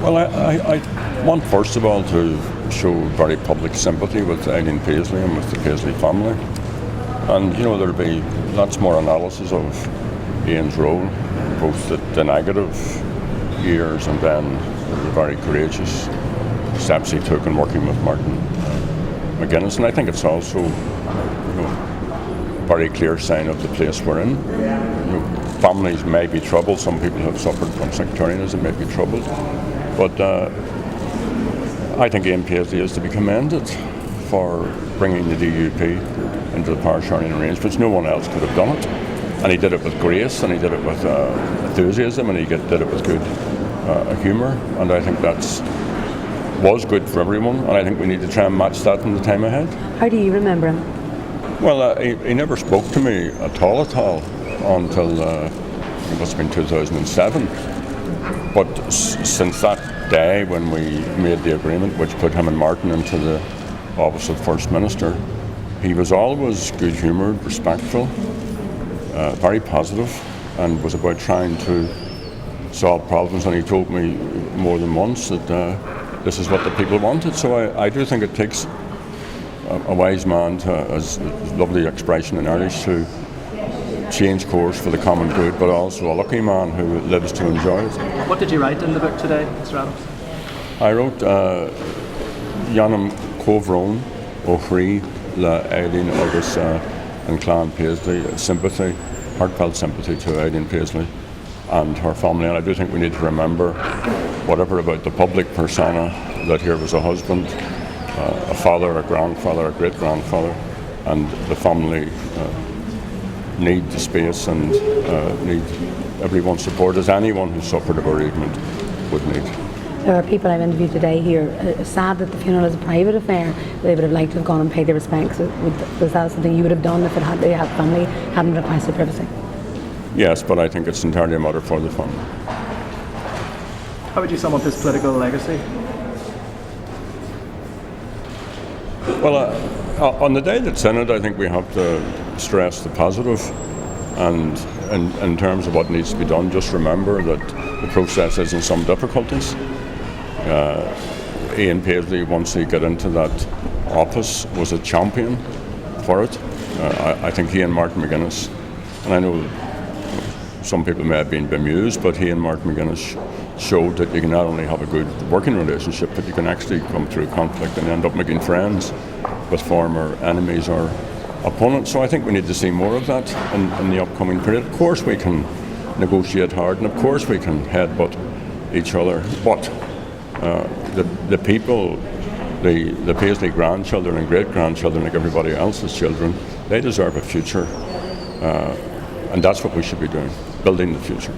Well, I want first of all to show very public sympathy with Ian Paisley and with the Paisley family. And, there'll be lots more analysis of Ian's role, both the negative years and then the very courageous steps he took in working with Martin McGuinness. And I think it's also, a very clear sign of the place we're in. Families may be troubled. Some people have suffered from sectarianism, may be troubled. But I think Ian Paisley is to be commended for bringing the DUP into the power-sharing arrangements. No one else could have done it. And he did it with grace, and he did it with enthusiasm, and he did it with good humour. And I think was good for everyone, and I think we need to try and match that in the time ahead. How do you remember him? Well, he never spoke to me at all until it must have been 2007. But since that day when we made the agreement which put him and Martin into the office of First Minister, he was always good-humoured, respectful, very positive, and was about trying to solve problems. And he told me more than once that this is what the people wanted. So I do think it takes a wise man to, as a lovely expression in Irish, to change course for the common good, but also a lucky man who lives to enjoy it. What did you write in the book today, Mr. Adams? I wrote Yanam Covrone O'Hree Le Aileen Agus and Clan Paisley, sympathy, heartfelt sympathy to Aileen Paisley and her family. And I do think we need to remember, whatever about the public persona, that here was a husband, a father, a grandfather, a great-grandfather, and the family need the space and need everyone's support, as anyone who suffered a bereavement would need. There are people I've interviewed today here sad that the funeral is a private affair. They would have liked to have gone and paid their respects. Was that something you would have done if they had family hadn't requested privacy? Yes, but I think it's entirely a matter for the family. How would you sum up his political legacy? Well, on the day that's in it, I think we have to stress the positive, and in terms of what needs to be done, just remember that the process is in some difficulties. Ian Paisley, once he got into that office, was a champion for it. I think he and Martin McGuinness, and I know some people may have been bemused, but he and Martin McGuinness showed that you can not only have a good working relationship, but you can actually come through conflict and end up making friends with former enemies or opponents. So I think we need to see more of that in the upcoming period. Of course we can negotiate hard, and of course we can headbutt each other, but the people, the Paisley grandchildren and great-grandchildren, like everybody else's children, they deserve a future, and that's what we should be doing, building the future.